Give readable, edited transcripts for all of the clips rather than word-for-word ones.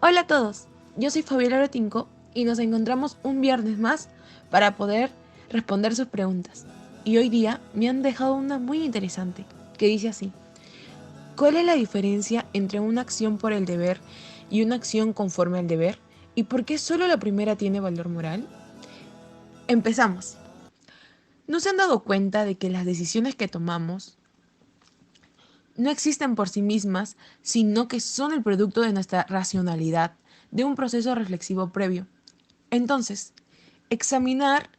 Hola a todos, yo soy Fabiola Lotinco y nos encontramos un viernes más para poder responder sus preguntas. Y hoy día me han dejado una muy interesante, que dice así: ¿cuál es la diferencia entre una acción por el deber y una acción conforme al deber? ¿Y por qué solo la primera tiene valor moral? Empezamos. ¿No se han dado cuenta de que las decisiones que tomamos no existen por sí mismas, sino que son el producto de nuestra racionalidad, de un proceso reflexivo previo? Entonces, examinar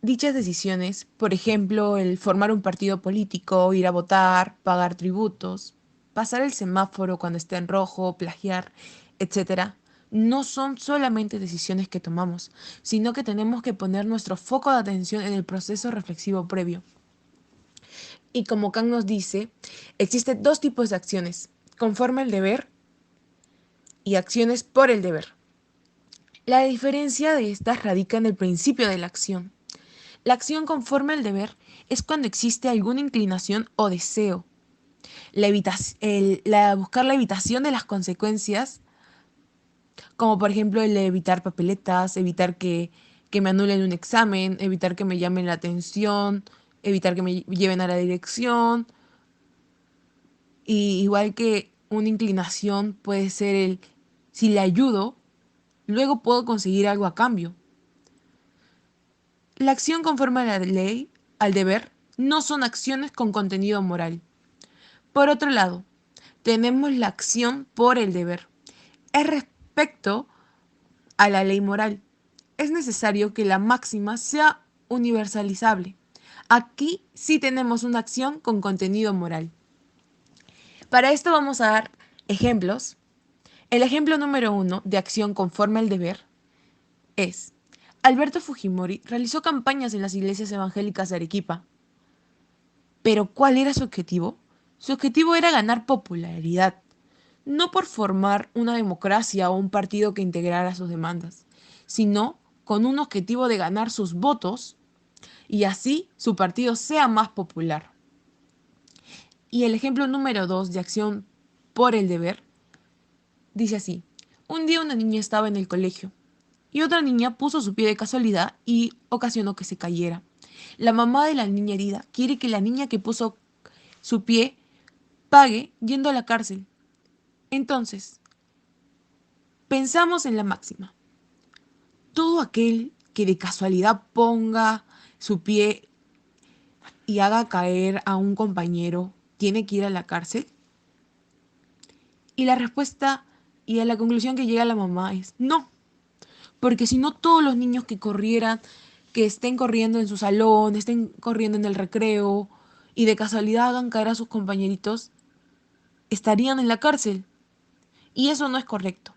dichas decisiones, por ejemplo, el formar un partido político, ir a votar, pagar tributos, pasar el semáforo cuando esté en rojo, plagiar, etcétera, no son solamente decisiones que tomamos, sino que tenemos que poner nuestro foco de atención en el proceso reflexivo previo. Y como Kant nos dice, existen dos tipos de acciones: conforme al deber y acciones por el deber. La diferencia de estas radica en el principio de la acción. La acción conforme al deber es cuando existe alguna inclinación o deseo, buscar la evitación de las consecuencias, como por ejemplo el de evitar papeletas, evitar que me anulen un examen, evitar que me llamen la atención, evitar que me lleven a la dirección. Y igual que una inclinación puede ser si le ayudo, luego puedo conseguir algo a cambio. La acción conforme a la ley, al deber, no son acciones con contenido moral. Por otro lado, tenemos la acción por el deber. Es respecto a la ley moral. Es necesario que la máxima sea universalizable. Aquí sí tenemos una acción con contenido moral. Para esto vamos a dar ejemplos. El ejemplo número 1 de acción conforme al deber es: Alberto Fujimori realizó campañas en las iglesias evangélicas de Arequipa. Pero ¿cuál era su objetivo? Su objetivo era ganar popularidad, no por formar una democracia o un partido que integrara sus demandas, sino con un objetivo de ganar sus votos y así su partido sea más popular. Y el ejemplo número 2 de acción por el deber dice así: un día una niña estaba en el colegio y otra niña puso su pie de casualidad y ocasionó que se cayera. La mamá de la niña herida quiere que la niña que puso su pie pague yendo a la cárcel. Entonces, pensamos en la máxima: todo aquel que de casualidad ponga su pie y haga caer a un compañero tiene que ir a la cárcel. Y la respuesta y a la conclusión que llega la mamá es no, porque si no, todos los niños que corrieran, que estén corriendo en su salón, estén corriendo en el recreo y de casualidad hagan caer a sus compañeritos, estarían en la cárcel. Y eso no es correcto.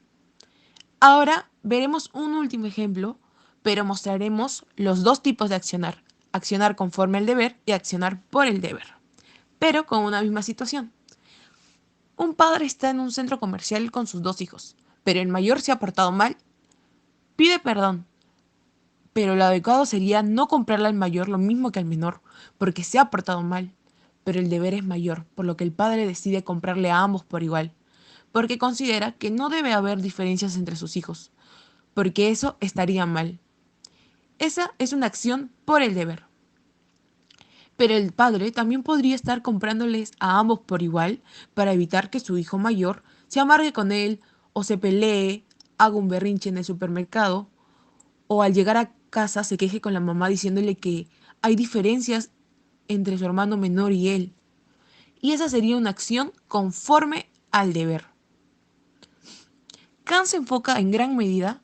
Ahora veremos un último ejemplo, pero mostraremos los dos tipos de accionar: accionar conforme al deber y accionar por el deber, pero con una misma situación. Un padre está en un centro comercial con sus dos hijos, pero el mayor se ha portado mal, pide perdón, pero lo adecuado sería no comprarle al mayor lo mismo que al menor, porque se ha portado mal, pero el deber es mayor, por lo que el padre decide comprarle a ambos por igual, porque considera que no debe haber diferencias entre sus hijos, porque eso estaría mal. Esa es una acción por el deber. Pero el padre también podría estar comprándoles a ambos por igual para evitar que su hijo mayor se amargue con él o se pelee, haga un berrinche en el supermercado o al llegar a casa se queje con la mamá diciéndole que hay diferencias entre su hermano menor y él. Y esa sería una acción conforme al deber. Kant se enfoca en gran medida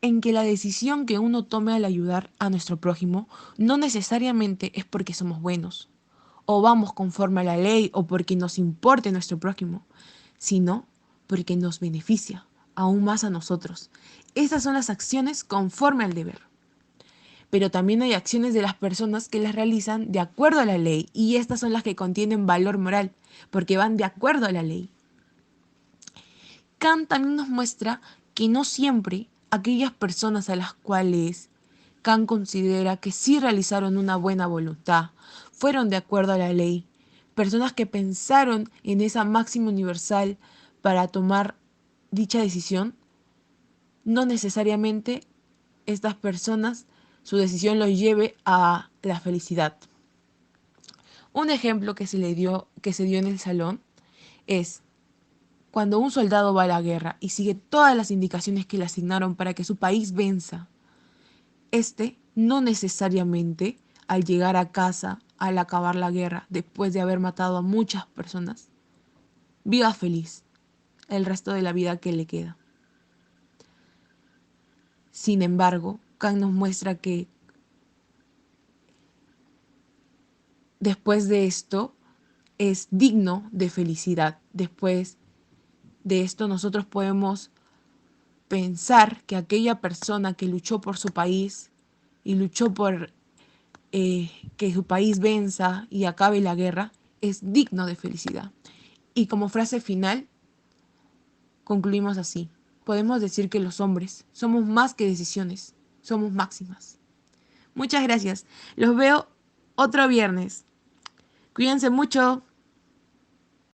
en que la decisión que uno tome al ayudar a nuestro prójimo no necesariamente es porque somos buenos, o vamos conforme a la ley, o porque nos importe nuestro prójimo, sino porque nos beneficia aún más a nosotros. Estas son las acciones conforme al deber. Pero también hay acciones de las personas que las realizan de acuerdo a la ley, y estas son las que contienen valor moral, porque van de acuerdo a la ley. Kant también nos muestra que no siempre aquellas personas a las cuales Kant considera que sí realizaron una buena voluntad, fueron de acuerdo a la ley, personas que pensaron en esa máxima universal para tomar dicha decisión, no necesariamente estas personas, su decisión los lleve a la felicidad. Un ejemplo que se dio en el salón es cuando un soldado va a la guerra y sigue todas las indicaciones que le asignaron para que su país venza. No necesariamente al llegar a casa, al acabar la guerra, después de haber matado a muchas personas, viva feliz el resto de la vida que le queda. Sin embargo, Kant nos muestra que después de esto es digno de felicidad. Después de esto nosotros podemos pensar que aquella persona que luchó por su país y luchó por que su país venza y acabe la guerra es digno de felicidad. Y como frase final, concluimos así. Podemos decir que los hombres somos más que decisiones, somos máximas. Muchas gracias. Los veo otro viernes. Cuídense mucho.